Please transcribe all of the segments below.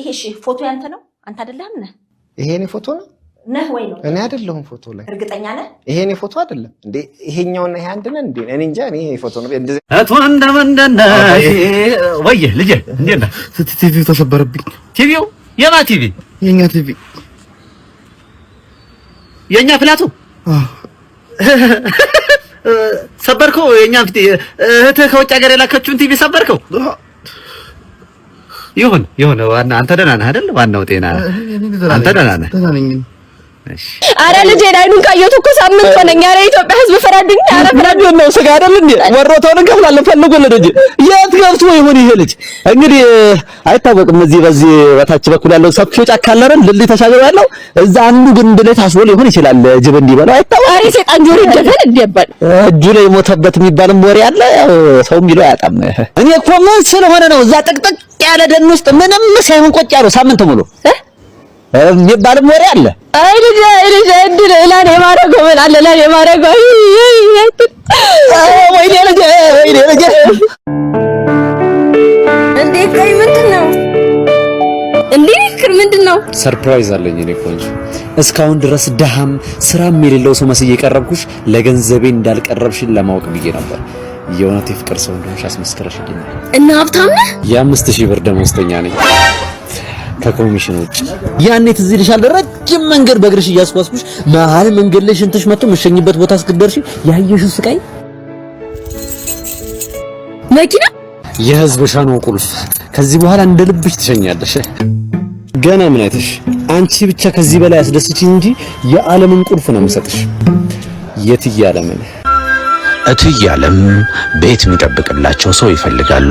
ይሄ እሺ ፎቶ ያንተ ነው? አንተ አይደለህም ነህ? ይሄኔ ፎቶ ነው ነህ ወይ ነው? እኔ አይደለሁም ፎቶ ላይ። እርግጠኛ ነህ? ይሄኔ ፎቶ አይደለም እንዴ? ይሄኛውና ይሄ አንድ ነን እንዴ? እኔ እንጃ። እኔ ይሄ ፎቶ ነው እንደዚህ አቶ እንደምንደና ወይ ልጄ እንዴ ነህ? ቲቪው ተሰበረብኝ። ቲቪው የማ ቲቪ? የኛ ቲቪ። የኛ ፍላቱ ሰበርከው? የኛም እህትህ ከውጭ ሀገር የላከችውን ቲቪ ሰበርከው? ይሁን ዋና አንተ ደህና ነህ አይደል? ዋናው ጤና አንተ ደህና ነህ? እሺ። አረ ልጄ አይኑን ካየሁት እኮ ሳምንት ሆነኝ። አረ ኢትዮጵያ ሕዝብ ፈራድኝ። አረ ፈራድ ነው ስጋ አይደል እንዴ? ወሮታውን እንከፍላለን ፈልጎልን እንጂ የት ገብቶ ይሁን ይሄ ልጅ እንግዲህ አይታወቅም። በዚህ በታች በኩል ያለው ሰፊው ጫካ አለ አይደል? ልልይ ተሻገር ያለው እዛ አንዱ ግንድ ላይ ታስሮ ሊሆን ይችላል። ጅብ እንዲበላው አይታወቅም። አረ ሰይጣን ጆሮ ይደፈን እንዲባል እጁ ላይ ሞተበት የሚባልም ወሬ አለ። ያው ሰው የሚለው አያጣም። እኔ እኮ ምን ስለሆነ ነው እዛ ጥቅጥቅ ያለ ደን ውስጥ ምንም ሳይሆን ቆጭ ያለው ሳምንት ሙሉ የሚባልም ወሬ አለ። አይ ልጅ እንድል ለኔ ማረገው ምን አለ ለኔ ማረገው ወይኔ ልጅ እንዴ ቆይ ምንድነው እንዴ ክር ምንድነው? ሰርፕራይዝ አለኝ እኔ ቆንጆ። እስካሁን ድረስ ደሃም ስራም የሌለው ሰው መስዬ የቀረብኩሽ ለገንዘቤ እንዳልቀረብሽን ለማወቅ ብዬ ነበር። የእውነት የፍቅር ሰው እንደሆንሽ አስመስከረሽልኝ። እና ሀብታም ነህ? የ5000 ብር ደመወዝተኛ ነኝ ከኮሚሽን ውጭ። ያኔ ትዝ ይልሻል ረጅም መንገድ በእግርሽ እያስጓዝኩሽ መሀል መንገድ ላይ ሽንትሽ መጥቶ የምትሸኝበት ቦታ እስክትደርሺ ያየሽው ስቃይ። መኪና የህዝብ ሻኖ ቁልፍ። ከዚህ በኋላ እንደ ልብሽ ትሸኛለሽ። ገና ምን አይተሽ? አንቺ ብቻ ከዚህ በላይ አስደስችኝ እንጂ የዓለምን ቁልፍ ነው የምሰጥሽ። የትዬ ዓለምን እትዬ ዓለም ቤት የሚጠብቅላቸው ሰው ይፈልጋሉ።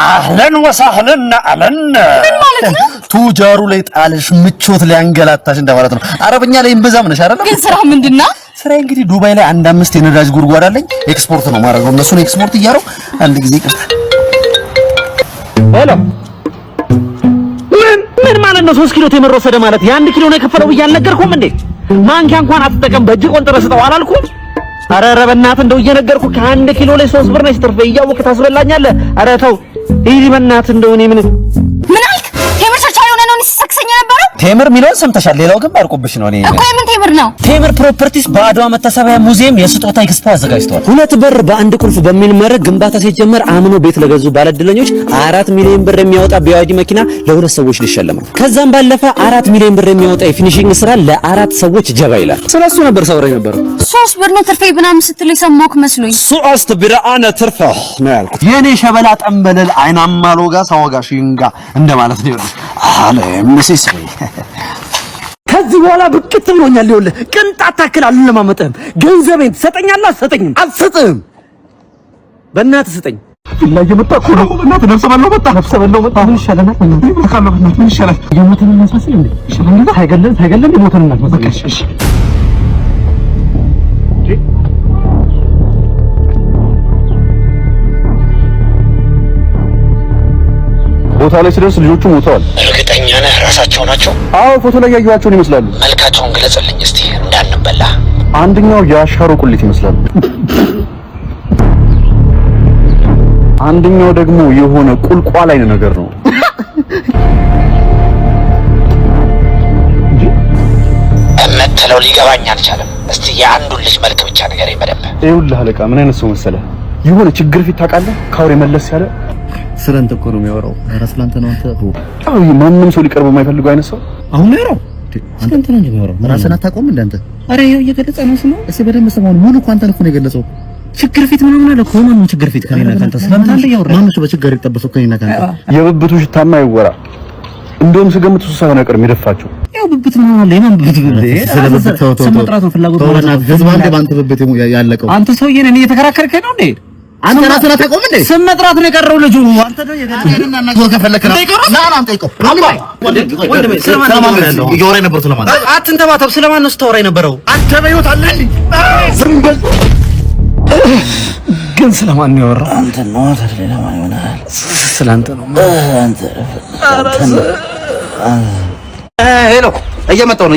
አህለን ወሳህለን አለን። ምን ማለት ነው? ቱጃሩ ላይ ጣልሽ ምቾት ላይ አንገላታሽ እንደማለት ነው። አረብኛ ላይ እምብዛም ነሽ አይደል? ግን ስራ ምንድነው? ስራ እንግዲህ ዱባይ ላይ 5 የነዳጅ ጉድጓድ አለኝ። ኤክስፖርት ነው ማድረግ ነው። እነሱን ኤክስፖርት እያረው አንድ ጊዜ ይቅርታ። ሄሎ ምን ማለት ነው? 3 ኪሎ ቴምር ወሰደ ማለት የ1 ኪሎ ነው የከፈለው ብዬ አልነገርኩም እንዴ? ማንኪያ እንኳን አትጠቀም በእጅ ቆንጥረህ ስጠው አላልኩም? ኧረ በእናትህ እንደው እየነገርኩህ ከ1 ኪሎ ላይ 3 ብር ነች ትርፍ እያወቅህ ታስበላኛለህ። ኧረ ተው ይሄ በእናትህ እንደው እኔ ምን አልክ? ቴምር ቻቻሪ ሆነ ነው ሲሰክሰኝ ነበር። ቴምር ሚሊዮን ሰምተሻል። ሌላው ግን ባርቆብሽ ነው። እኔ እኮ የምን ቴምር ነው? ቴምር ፕሮፐርቲስ በአድዋ መታሰቢያ ሙዚየም የስጦታ ኤክስፖ አዘጋጅቷል። 2 በር በአንድ ቁልፍ በሚል መርህ ግንባታ ሲጀመር አምኖ ቤት ለገዙ ባለድለኞች 4 ሚሊዮን ብር የሚያወጣ ቢዋይዲ መኪና ለ2 ሰዎች ሊሸለም ነው። ከዛም ባለፈ 4 ሚሊዮን ብር የሚያወጣ የፊኒሺንግ ስራ ለ4 ሰዎች ጀባ ይላል። ስለሱ ነበር ሳወራ ነበር። 3 ብር ነው ትርፌ ምናምን ስትል የሰማሁህ መስሎኝ። 3 ብር አነ ትርፈ ነው ያልኩት። የኔ ሸበላ ጠንበለል አይናማ ሎጋ ሳወጋ ሽንጋ እንደማለት ነው። አለ ምንሲስ ከዚህ በኋላ ብቅት ብሎኛል። ይኸውልህ ቅንጣት ታክል አልለማመጥህም። ገንዘቤን ትሰጠኛለህ? አትሰጠኝም? አትሰጥህም። በእናትህ ስጠኝ። ላይ የመጣ እኮ ነው። በእናትህ ነፍሰ በላው መጣ። ምን ይሻለናል? ምን ይሻላል? የሞተን እናስመስል እንዴ? ይሻላል። ሳይገለን የሞተን እናስመስል። እሺ ቦታ ላይ ሲደርስ ልጆቹ ሞተዋል። እርግጠኛ ነህ ራሳቸው ናቸው? አዎ ፎቶ ላይ ያዩዋቸውን ይመስላሉ። መልካቸውን ግለጽልኝ እስቲ እንዳንበላ። አንደኛው የአሻሮ ቁልት ይመስላል። አንደኛው ደግሞ የሆነ ቁልቋል አይነት ነገር ነው። እምትለው ሊገባኝ አልቻለም። እስቲ የአንዱን ልጅ መልክ ብቻ ንገረኝ በደንብ። ይኸውልህ አለቃ ምን አይነት ሰው መሰለህ? የሆነ ችግር ፊት ታውቃለህ? ካውሬ መለስ ያለ ስለንተ እኮ ነው የሚያወራው። ስለንተ ነው አንተ። አዎ ማንም ሰው ሊቀርበው የማይፈልገው አይነት ሰው አሁን ነው ያወራው። ስለንተ ነው የሚያወራው። ራስህን አታውቀውም እንደ አንተ። አረ ይኸው እየገለጸ ነው ስለው። እስኪ በደንብ ሰማው። ሙሉ እኮ አንተ ነው የገለጸው። ችግር ፊት ምናምን አለ እኮ። ማነው ችግር ፊት ከኔና ካንተ? ስለንተ አንተ ያወራ። ማነው በችግር ይጠበሰው ከኔና ካንተ? የብብቱ ሽታማ ይወራ። እንደውም ስገምት እሱ ሳይሆን አይቀርም የደፋቸው። ያው ብብት ምናምን አለ። የማን ብብት ነው? ስለብብት ተው ስመጥራቱ ፍላጎት ነው። ህዝብ አንተ ባንተ ብብት ያለቀው አንተ ሰውዬ ነህ። እየተከራከርከኝ ነው እንዴ? አንተ ራስህ አታውቀውም እንዴ? ስም መጥራት ነው የቀረው ልጁ። አንተ ነው የገደለና እናገር ከፈለክ ነው ና ጠይቀው። እያወራኝ ነበር ስለማን? አትንተባተብ። ስለማን ነው ስታወራ የነበረው? አንተ በህይወት አለ እንዴ? ዝም በል። ግን ስለማን ነው ያወራው? አንተ ነው አይደል? ለማን ይሆናል? ስላንተ ነው። አንተ ሄሎ እየመጣሁ ነው።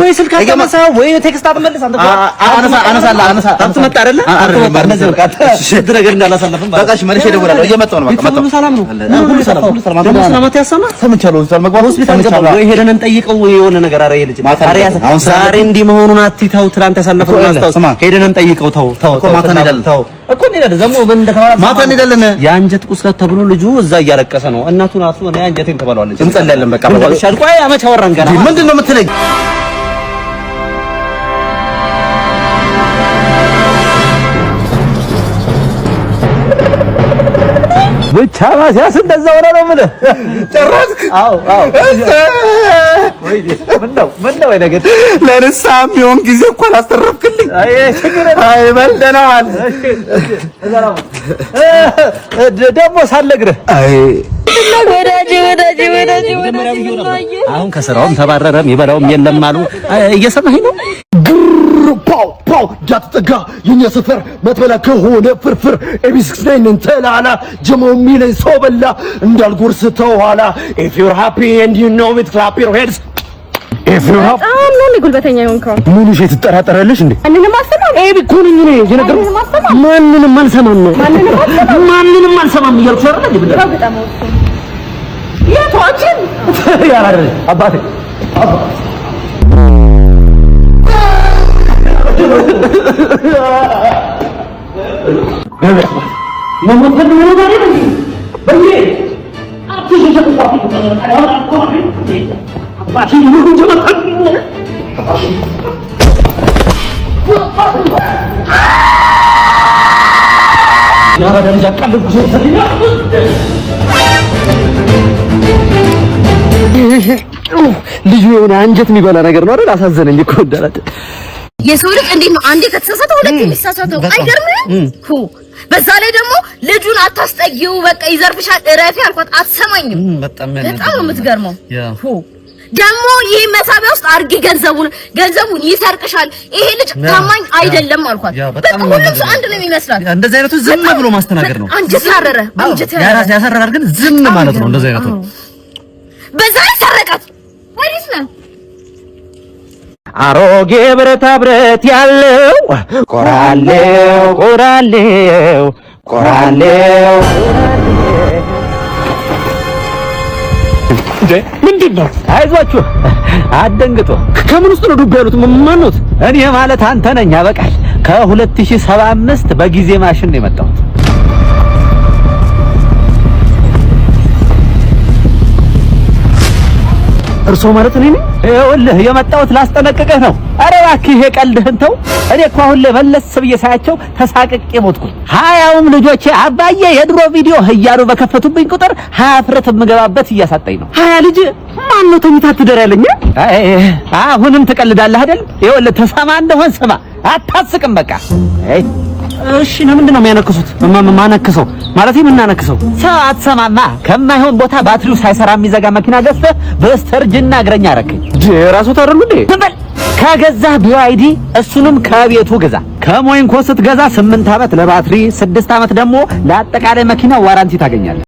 ወይ ስልክ አታነሳ ወይ ቴክስት አትመልስ። አንተ አነሳ አትመጣ አይደለ? ነገር እንዳላሳለፍም በቃሽ። መልሼ እደውላለሁ። እየመጣሁ ነው። በቃ ሁሉ ሰላም ነው። ሁሉ ሰላም ያሰማ ሰምቻለሁ። ሆስፒታል ገባሁ። ወይ ሄደን እንጠይቀው የሆነ ነገር። ኧረ ይልጅ ዛሬ እንዲህ መሆኑን አትይተው። ትናንት ያሳለፈው ማስታወስ ሄደን እንጠይቀው። ተው እኮ እንሄዳለን። ደግሞ ምን እንደተባለ ማታ እንሄዳለን። የአንጀት ቁስለት ተብሎ ልጁ እዛ እያለቀሰ ነው። እናቱን አጥቶ ነው አንጀቴን ተባለዋለች። እንጸልያለን። በቃ በቃ ቆይ አመች አወራን ገና። ምንድን ነው የምትለኝ? ብቻ ማሲያስ እንደዛ ወራ ነው የምልህ። ጨረስክ? አዎ ምን ነው ነገር ለንስሓም ቢሆን ጊዜ እኮ አላስተረፍክልኝ። አይ በልደናል። ደግሞ ሳልነግርህ ወዳጅ አሁን ከስራውም ተባረረም ይበላውም የለም አሉ። እየሰማኸኝ ነው? ፓው ጃትጠጋ የኛ ሰፈር መትበላ ከሆነ ፍርፍር ኤቢስክስ ነኝ እንተላላ ጀማው ሚለኝ ሰው በላ እንዳልጎርስ ተኋላ if you're happy and you know it clap your hands if you're happy አሁን ነው ጉልበተኛ የሆንከው። ምን እሺ ትጠራጠራለሽ እንዴ? ማንንም አልሰማም። ኤቢ እኮ ነኝ እኔ የነገርኩህ። ማንንም አልሰማም ነው ማንንም አልሰማም እያልኩሽ አይደል እንዴ? ብለህ በጣም የቷችን ያላረ አባቴ ልጁ የሆነ አንጀት የሚበላ ነገር ነው አይደል? አሳዘነኝ እኮ እንዳላደ የሰው ልጅ እንዴት ነው አንዴ ከተሳሳተ ሁለት የሚሳሳተው? አይገርምም? በዛ ላይ ደግሞ ልጁን አታስጠጊው፣ በቃ ይዘርፍሻል፣ እረፊ አልኳት፣ አትሰማኝም። በጣም ነው የምትገርመው። ደግሞ ይሄ መሳቢያ ውስጥ አርጊ ገንዘቡን ይሰርቅሻል፣ ይሄ ልጅ ታማኝ አይደለም አልኳት። በቃ ሁሉም ሰው አንድ ነው የሚመስላት። እንደዚህ አይነቱ ዝም ብሎ ማስተናገድ ነው። አንጀት ያረረ ያሳረራል፣ ግን ዝም ማለት ነው። እንደዚህ አይነቱ በዛ ይሰረቃት ወዲስ ነው አሮጌ ብረታ ብረት ያለው ቆራሌው ምንድን ነው? አይዟችሁ አትደንግጡ። ከምን ውስጥ ነው ዱብ ያሉት? ማን ነው? እኔ ማለት አንተ ነኝ። ያበቃል። ከ2075 በጊዜ ማሽን ነው የመጣሁት። እርሶ ማለት እኔ ነኝ? ይኸውልህ የመጣሁት ላስጠነቅቅህ ነው። ኧረ እባክህ ይሄ ቀልድህን ተው። እኔ እኮ አሁን ላይ መለስ ብዬ ሳያቸው ተሳቅቄ ሞትኩኝ። ሀያውም ልጆቼ አባዬ የድሮ ቪዲዮ እያሉ በከፈቱብኝ ቁጥር ሀፍረት የምገባበት እያሳጠኝ ነው። ሀያ ልጅ ማን ነው ተኝታ ትደር ያለኝ? አሁንም ትቀልዳለህ አይደል? ይኸውልህ ተሰማ እንደሆን ስማ፣ አታስቅም በቃ። እሺ ለምንድን ነው የሚያነክሱት? ማነክሰው ማለት የምናነክሰው ሰው አትሰማማ። ከማይሆን ቦታ ባትሪው ሳይሰራ የሚዘጋ መኪና ገዝተህ በስተርጅና እግረኛ አደረከኝ። ራሱ ታደርሉ እንዴ? ከገዛህ ቢዋይዲ እሱንም ከቤቱ ገዛ። ከሞይንኮ ስትገዛ 8 ዓመት ለባትሪ 6 ዓመት ደግሞ ለአጠቃላይ መኪና ዋራንቲ ታገኛለህ።